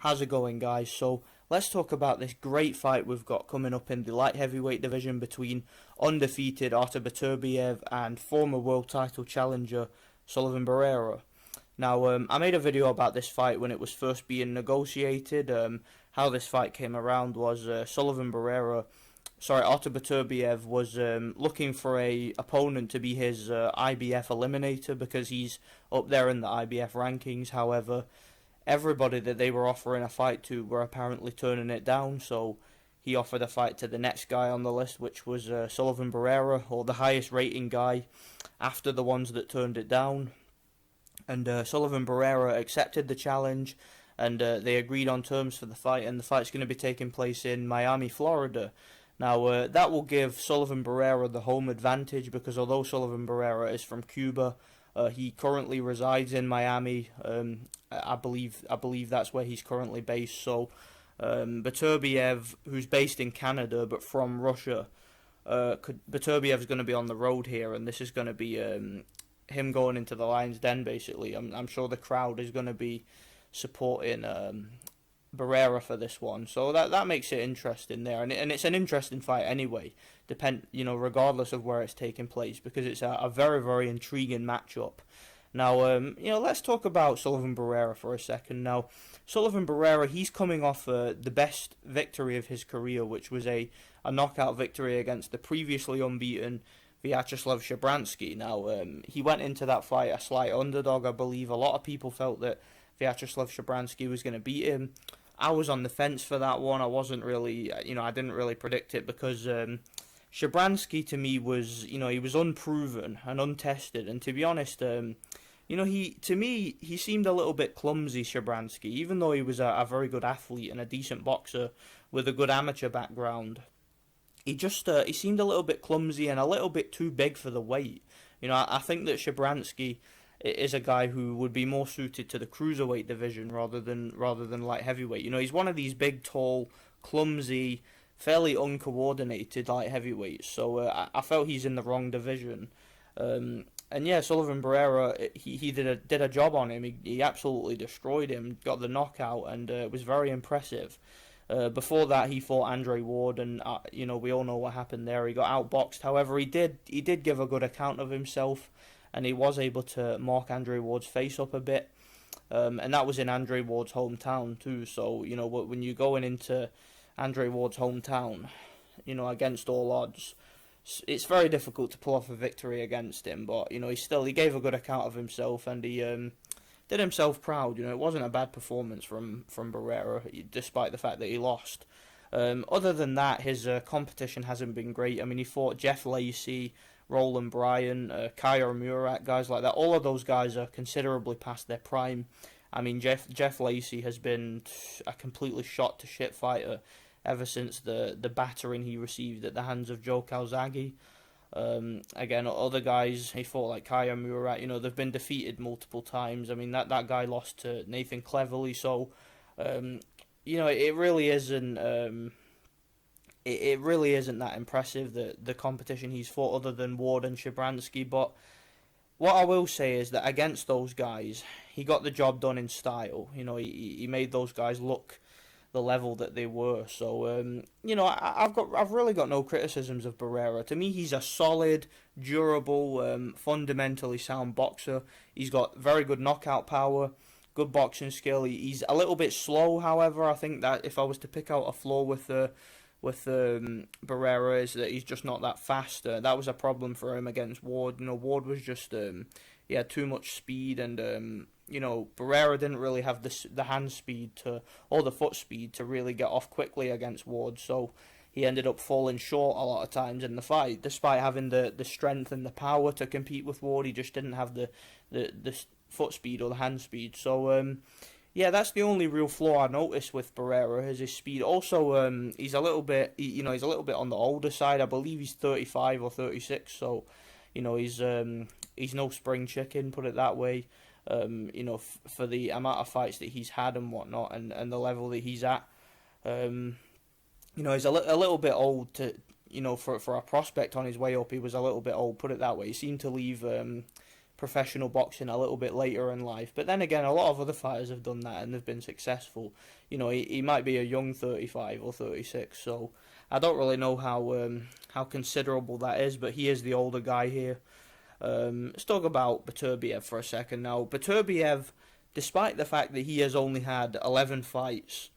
How's it going, guys? So let's talk about this great fight we've got coming up in the light heavyweight division between undefeated Artur Beterbiev and former world title challenger Sullivan Barrera. Now, I made a video about this fight when it was first being negotiated. How this fight came around was Artur Beterbiev was looking for a opponent to be his IBF eliminator because he's up there in the IBF rankings. However, everybody that they were offering a fight to were apparently turning it down, so he offered a fight to the next guy on the list, which was Sullivan Barrera, or the highest rating guy after the ones that turned it down. And Sullivan Barrera accepted the challenge, and they agreed on terms for the fight, and the fight's going to be taking place in Miami, Florida. Now, that will give Sullivan Barrera the home advantage, because although Sullivan Barrera is from Cuba, he currently resides in Miami. I believe that's where he's currently based. So Beterbiev, who's based in Canada but from Russia, Beterbiev's going to be on the road here, and this is going to be him going into the Lion's Den. Basically, I'm sure the crowd is going to be supporting Barrera for this one, so that makes it interesting there, and it's an interesting fight anyway. Regardless of where it's taking place, because it's a very, very intriguing matchup. Now, let's talk about Sullivan Barrera for a second. Now, Sullivan Barrera, he's coming off the best victory of his career, which was a knockout victory against the previously unbeaten Vyacheslav Shabransky. Now, he went into that fight a slight underdog, I believe. A lot of people felt that Vyacheslav Shabransky was going to beat him. I was on the fence for that one. I wasn't really, I didn't really predict it, because Shabransky to me was, he was unproven and untested, and to be honest, he seemed a little bit clumsy, Shabransky, even though he was a very good athlete and a decent boxer with a good amateur background. He just he seemed a little bit clumsy and a little bit too big for the weight. I think that Shabransky is a guy who would be more suited to the cruiserweight division rather than light heavyweight. He's one of these big, tall, clumsy, fairly uncoordinated light heavyweights. So I felt he's in the wrong division. And yeah, Sullivan Barrera, he did a job on him. He absolutely destroyed him, got the knockout, and it was very impressive. Before that, he fought Andre Ward, and we all know what happened there. He got outboxed. However, he did give a good account of himself, and he was able to mark Andre Ward's face up a bit. And that was in Andre Ward's hometown too. So when you're going into Andre Ward's hometown, against all odds, it's very difficult to pull off a victory against him. But he gave a good account of himself, and he did himself proud. It wasn't a bad performance from Barrera, despite the fact that he lost. Other than that, his competition hasn't been great. I mean, he fought Jeff Lacey, Roland Bryan, Kaya Murat, guys like that. All of those guys are considerably past their prime. I mean, Jeff Lacey has been a completely shot to shit fighter ever since the battering he received at the hands of Joe Calzaghe. Again, other guys he fought, like Kaya Murat, they've been defeated multiple times. I mean, that guy lost to Nathan Cleverly, so it really isn't. It really isn't that impressive, the competition he's fought, other than Ward and Shabransky. But what I will say is that against those guys, he got the job done in style. He made those guys look the level that they were. So I've really got no criticisms of Barrera. To me, he's a solid, durable, fundamentally sound boxer. He's got very good knockout power, good boxing skill. He's a little bit slow, however. I think that if I was to pick out a flaw with Barrera, is that he's just not that fast. That was a problem for him against Ward. Ward was just he had too much speed, and Barrera didn't really have the hand speed or the foot speed to really get off quickly against Ward. So he ended up falling short a lot of times in the fight, despite having the strength and the power to compete with Ward. He just didn't have the foot speed or the hand speed. So yeah, that's the only real flaw I noticed with Barrera, is his speed. Also, he's a little bit, he's a little bit on the older side. I believe he's 35 or 36, so he's no spring chicken, put it that way. For the amount of fights that he's had and whatnot, and the level that he's at, he's a little bit old to, for a prospect on his way up. He was a little bit old, put it that way. He seemed to leave professional boxing a little bit later in life. But then again, a lot of other fighters have done that and they've been successful. You know, he might be a young 35 or 36, so I don't really know how considerable that is, but he is the older guy here. Let's talk about Beterbiev for a second now. Beterbiev, despite the fact that he has only had 11 fights,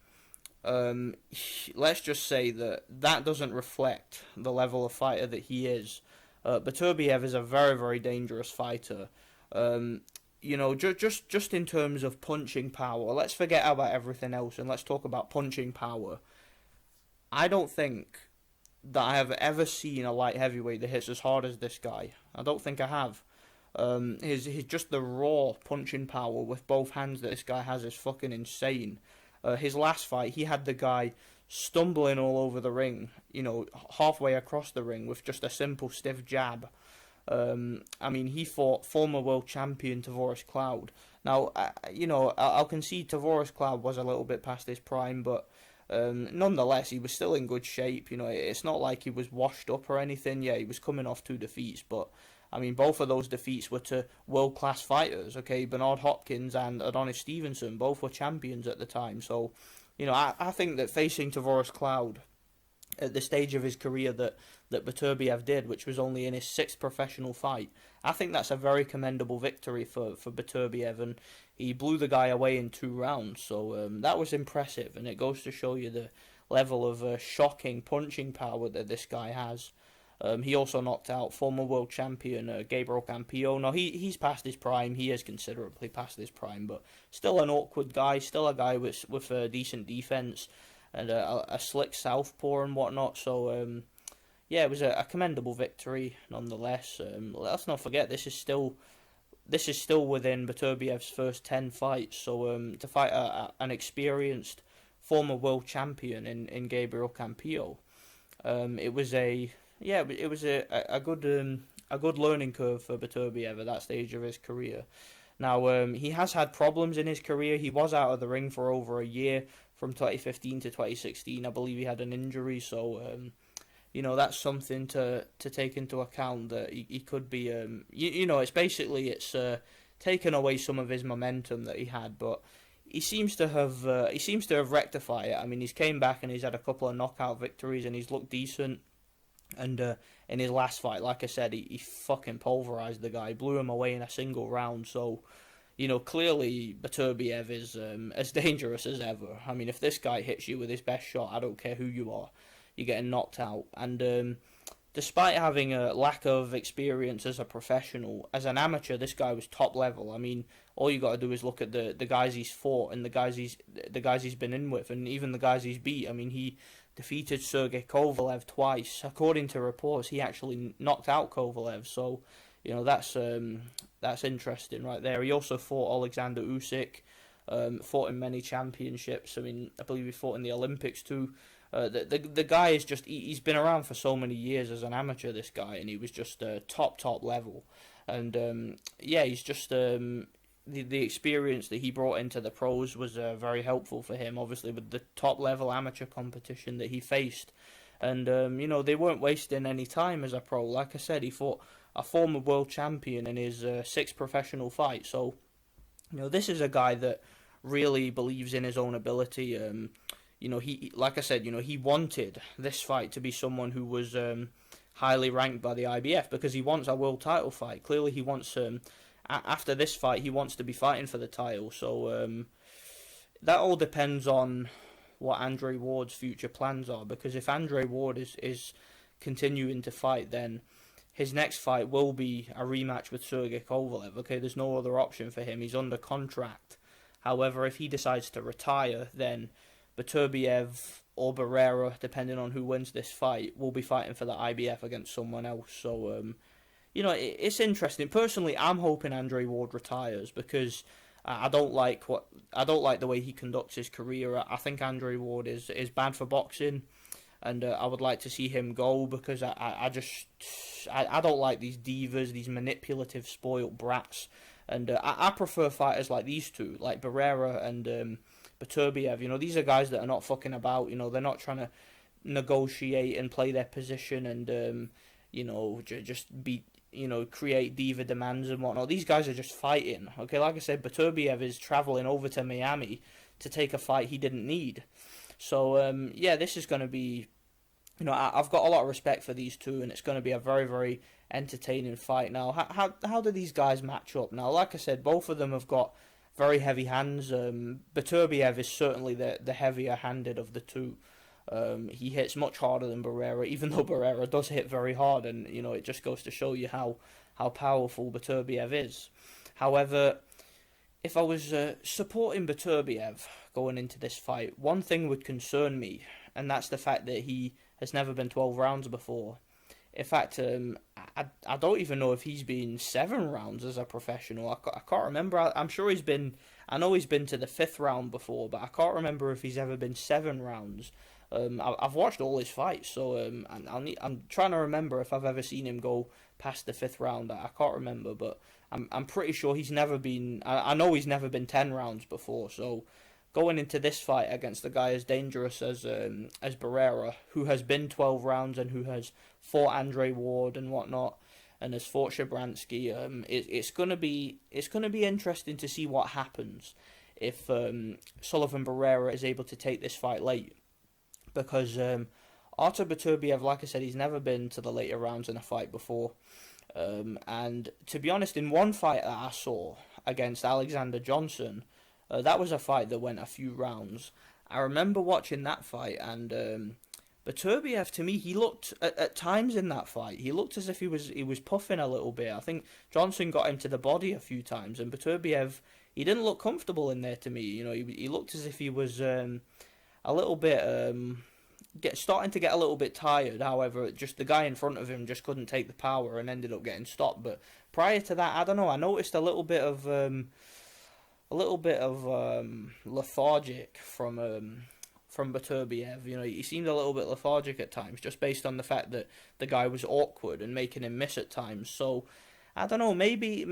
let's just say that doesn't reflect the level of fighter that he is. Beterbiev is a very, very dangerous fighter. You know, just in terms of punching power, let's forget about everything else and let's talk about punching power. I don't think that I have ever seen a light heavyweight that hits as hard as this guy. I don't think I have. His just the raw punching power with both hands that this guy has is fucking insane. His last fight, he had the guy stumbling all over the ring, you know, halfway across the ring with just a simple stiff jab. I mean, he fought former world champion Tavoris Cloud. Now, you know, I'll concede Tavoris Cloud was a little bit past his prime, but nonetheless, he was still in good shape. You know, it's not like he was washed up or anything. Yeah, he was coming off 2 defeats, but I mean, both of those defeats were to world-class fighters. Okay, Bernard Hopkins and Adonis Stevenson both were champions at the time. So, you know, I think that facing Tavoris Cloud at the stage of his career that Beterbiev did, which was only in his 6th professional fight, I think that's a very commendable victory for Beterbiev, and he blew the guy away in 2 rounds, so that was impressive, and it goes to show you the level of shocking punching power that this guy has. He also knocked out former world champion Gabriel Campillo. Now, he's past his prime. He is considerably past his prime, but still an awkward guy, still a guy with a decent defense and a slick southpaw and whatnot. So, yeah, it was a commendable victory nonetheless. Let's not forget, this is still within Beterbiev's first 10 fights. So, to fight an experienced former world champion in Gabriel Campillo, it was a good learning curve for Beterbiev at that stage of his career. Now, he has had problems in his career. He was out of the ring for over a year, from 2015 to 2016. I believe he had an injury, so you know, that's something to take into account, that he could be you know, it's taken away some of his momentum that he had, but he seems to have rectified it. I mean, he's came back and he's had a couple of knockout victories and he's looked decent. And in his last fight, like I said, he fucking pulverized the guy, blew him away in a single round. So, you know, clearly Beterbiev is as dangerous as ever. I mean, if this guy hits you with his best shot, I don't care who you are, you're getting knocked out. And despite having a lack of experience as a professional, as an amateur, this guy was top level. I mean, all you got to do is look at the guys he's fought and the guys he's been in with, and even the guys he's beat. I mean, he defeated Sergey Kovalev twice. According to reports, he actually knocked out Kovalev. So, you know, that's interesting right there. He also fought Alexander Usyk, fought in many championships. I mean, I believe he fought in the Olympics too. The guy is just, he's been around for so many years as an amateur, this guy, and he was just top level. And yeah, he's just the experience that he brought into the pros was very helpful for him, obviously, with the top level amateur competition that he faced. And you know, they weren't wasting any time as a pro. Like I said, he fought a former world champion in his 6th professional fight. So, you know, this is a guy that really believes in his own ability. You know, like I said, you know, he wanted this fight to be someone who was highly ranked by the IBF, because he wants a world title fight. Clearly, he wants after this fight, he wants to be fighting for the title. So that all depends on what Andre Ward's future plans are, because if Andre Ward is continuing to fight, then his next fight will be a rematch with Sergey Kovalev. Okay, there's no other option for him. He's under contract. However, if he decides to retire, then Beterbiev or Barrera, depending on who wins this fight, will be fighting for the IBF against someone else. So, you know, it's interesting. Personally, I'm hoping Andre Ward retires, because I don't like the way he conducts his career. I think Andre Ward is bad for boxing, and I would like to see him go, because I don't like these divas, these manipulative, spoiled brats, and I prefer fighters like these two, like Barrera and Beterbiev. You know, these are guys that are not fucking about. You know, they're not trying to negotiate and play their position and you know, just be create diva demands and whatnot. These guys are just fighting. Okay, like I said, Beterbiev is traveling over to Miami to take a fight he didn't need. So yeah, this is going to be, I've got a lot of respect for these two, and it's going to be a very, very entertaining fight. Now, how do these guys match up? Now, like I said, both of them have got very heavy hands. Beterbiev is certainly the heavier-handed of the two. He hits much harder than Barrera, even though Barrera does hit very hard, and it just goes to show you how powerful Beterbiev is. However, if I was supporting Beterbiev going into this fight, one thing would concern me, and that's the fact that he has never been 12 rounds before. In fact, I don't even know if he's been 7 rounds as a professional. I can't remember. I'm sure he's been. I know he's been to the 5th round before, but I can't remember if he's ever been 7 rounds. I've watched all his fights, so I'm trying to remember if I've ever seen him go past the 5th round. I can't remember, but I'm pretty sure he's never been. I know he's never been 10 rounds before. So going into this fight against a guy as dangerous as Barrera, who has been 12 rounds and who has fought Andre Ward and whatnot, and has fought Shabransky, it's gonna be interesting to see what happens if Sullivan Barrera is able to take this fight late. Because Artur Beterbiev, like I said, he's never been to the later rounds in a fight before. And to be honest, in one fight that I saw against Alexander Johnson, that was a fight that went a few rounds. I remember watching that fight, and Beterbiev, to me, he looked at times in that fight, he looked as if he was puffing a little bit. I think Johnson got him to the body a few times, and Beterbiev, he didn't look comfortable in there to me. He looked as if he was a little bit starting to get a little bit tired. However, just the guy in front of him just couldn't take the power and ended up getting stopped. But prior to that, I don't know, I noticed a little bit of lethargic from Beterbiev. He seemed a little bit lethargic at times, just based on the fact that the guy was awkward and making him miss at times. So I don't know, maybe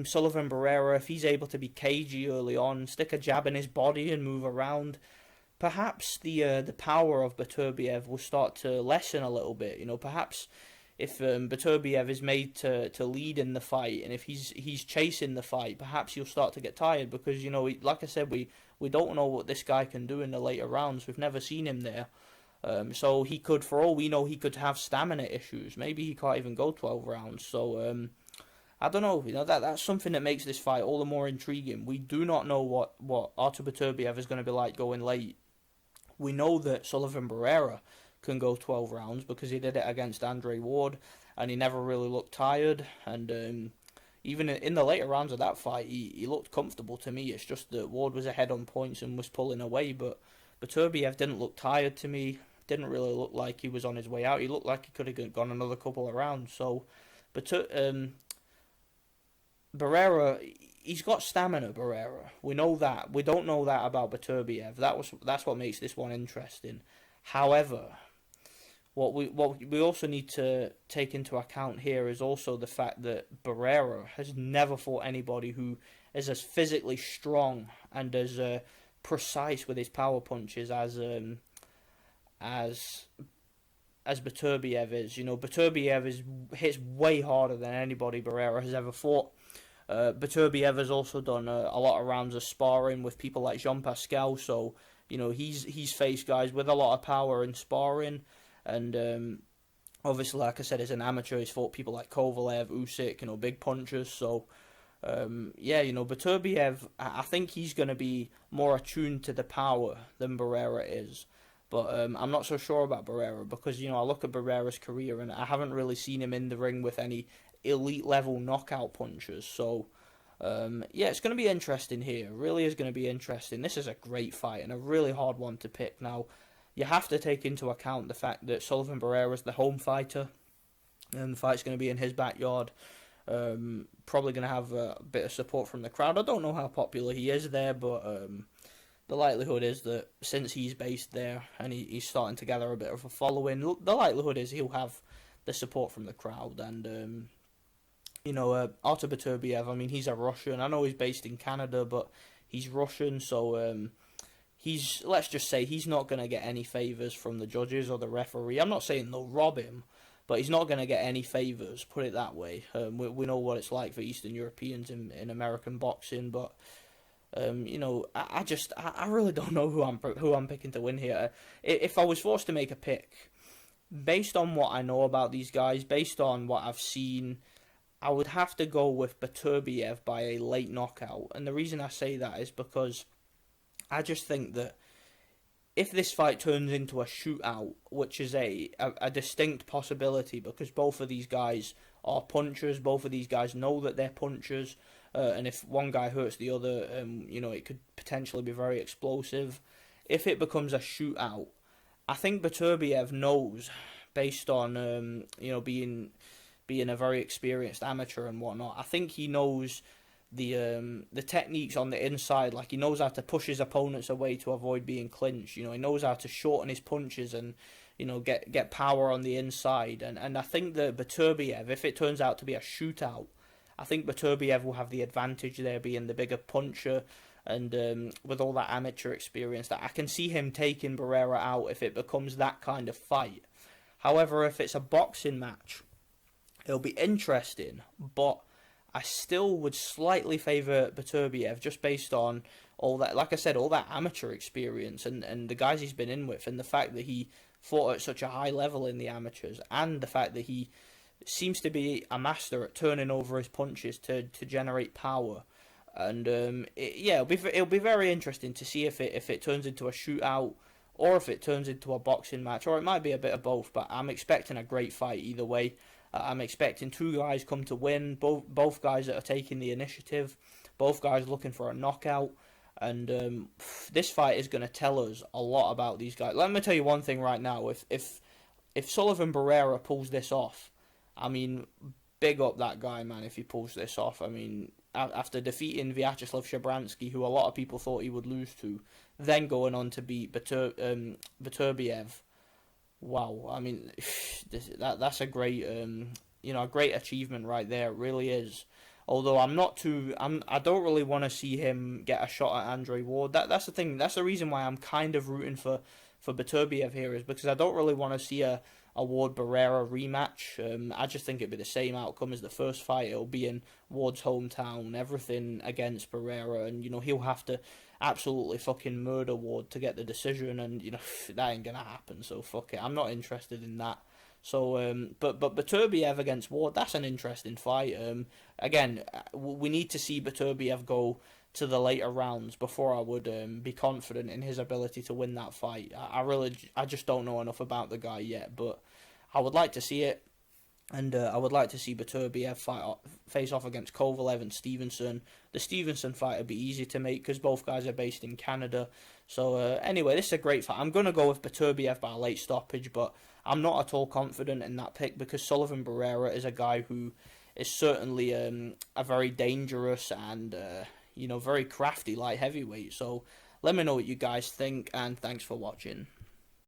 Sullivan Barrera, if he's able to be cagey early on, stick a jab in his body and move around, perhaps the power of Beterbiev will start to lessen a little bit. Perhaps if Beterbiev is made to lead in the fight, and if he's chasing the fight, perhaps he'll start to get tired, because like I said, we don't know what this guy can do in the later rounds. We've never seen him there. So he could, for all we know, he could have stamina issues. Maybe he can't even go 12 rounds. So I don't know. That's something that makes this fight all the more intriguing. We do not know what Artur Beterbiev is going to be like going late. We know that Sullivan Barrera can go 12 rounds because he did it against Andre Ward, and he never really looked tired. And even in the later rounds of that fight, he looked comfortable to me. It's just that Ward was ahead on points and was pulling away, but Beterbiev didn't look tired to me. Didn't really look like he was on his way out. He looked like he could have gone another couple of rounds. So, Barrera, he's got stamina, Barrera. We know that. We don't know that about Beterbiev. That's what makes this one interesting. However, what we also need to take into account here is also the fact that Barrera has never fought anybody who is as physically strong and as precise with his power punches as Beterbiev is. Beterbiev hits way harder than anybody Barrera has ever fought. Beterbiev has also done a lot of rounds of sparring with people like Jean Pascal, so he's faced guys with a lot of power in sparring, and obviously, like I said, as an amateur, he's fought people like Kovalev, Usyk, big punchers. So Beterbiev, I think he's going to be more attuned to the power than Barrera is. But I'm not so sure about Barrera because, I look at Barrera's career and I haven't really seen him in the ring with any elite level knockout punchers. So, it's going to be interesting here. It really is going to be interesting. This is a great fight and a really hard one to pick. Now, you have to take into account the fact that Sullivan Barrera is the home fighter and the fight's going to be in his backyard. Probably going to have a bit of support from the crowd. I don't know how popular he is there, but the likelihood is that since he's based there and he's starting to gather a bit of a following, the likelihood is he'll have the support from the crowd. And Artur Beterbiev, he's a Russian. I know he's based in Canada, but he's Russian, so let's just say he's not going to get any favours from the judges or the referee. I'm not saying they'll rob him, but he's not going to get any favors. Put it that way. We know what it's like for Eastern Europeans in American boxing, but I really don't know who I'm picking to win here. If I was forced to make a pick, based on what I know about these guys, based on what I've seen, I would have to go with Beterbiev by a late knockout. And the reason I say that is because I just think that if this fight turns into a shootout, which is a distinct possibility because both of these guys are punchers, both of these guys know that they're punchers, and if one guy hurts the other, it could potentially be very explosive. If it becomes a shootout, I think Beterbiev knows, based on being a very experienced amateur and whatnot. I think he knows the techniques on the inside. Like, he knows how to push his opponents away to avoid being clinched. He knows how to shorten his punches and get power on the inside. And I think that Beterbiev, if it turns out to be a shootout, I think Beterbiev will have the advantage there, being the bigger puncher and with all that amateur experience. That I can see him taking Barrera out if it becomes that kind of fight. However, if it's a boxing match, it'll be interesting, but I still would slightly favour Beterbiev just based on all that, like I said, all that amateur experience and the guys he's been in with, and the fact that he fought at such a high level in the amateurs, and the fact that he seems to be a master at turning over his punches to generate power. And it'll be very interesting to see if it turns into a shootout or if it turns into a boxing match, or it might be a bit of both. But I'm expecting a great fight either way. I'm expecting two guys come to win, both guys that are taking the initiative, both guys looking for a knockout, and this fight is going to tell us a lot about these guys. Let me tell you one thing right now: if Sullivan Barrera pulls this off, I mean, big up that guy, man. If he pulls this off, I mean, after defeating Vyacheslav Shabransky, who a lot of people thought he would lose to, then going on to beat Beterbiev. Wow, I mean, that's a great a great achievement right there. It really is. Although I don't really want to see him get a shot at Andre Ward. That's the thing. That's the reason why I'm kind of rooting for Beterbiev here, is because I don't really want to see a Ward Barrera rematch. I just think it'd be the same outcome as the first fight. It'll be in Ward's hometown, everything against Barrera, and he'll have to absolutely fucking murder Ward to get the decision, and that ain't gonna happen. So fuck it. I'm not interested in that. So, but Beterbiev against Ward, that's an interesting fight. Again, we need to see Beterbiev go to the later rounds before I would be confident in his ability to win that fight. I just don't know enough about the guy yet, but I would like to see it, and I would like to see Beterbiev face off against Kovalev and Stevenson. The Stevenson fight would be easy to make because both guys are based in Canada. So anyway, this is a great fight. I'm going to go with Beterbiev by a late stoppage, but I'm not at all confident in that pick because Sullivan Barrera is a guy who is certainly a very dangerous and very crafty light heavyweight. So let me know what you guys think, and thanks for watching.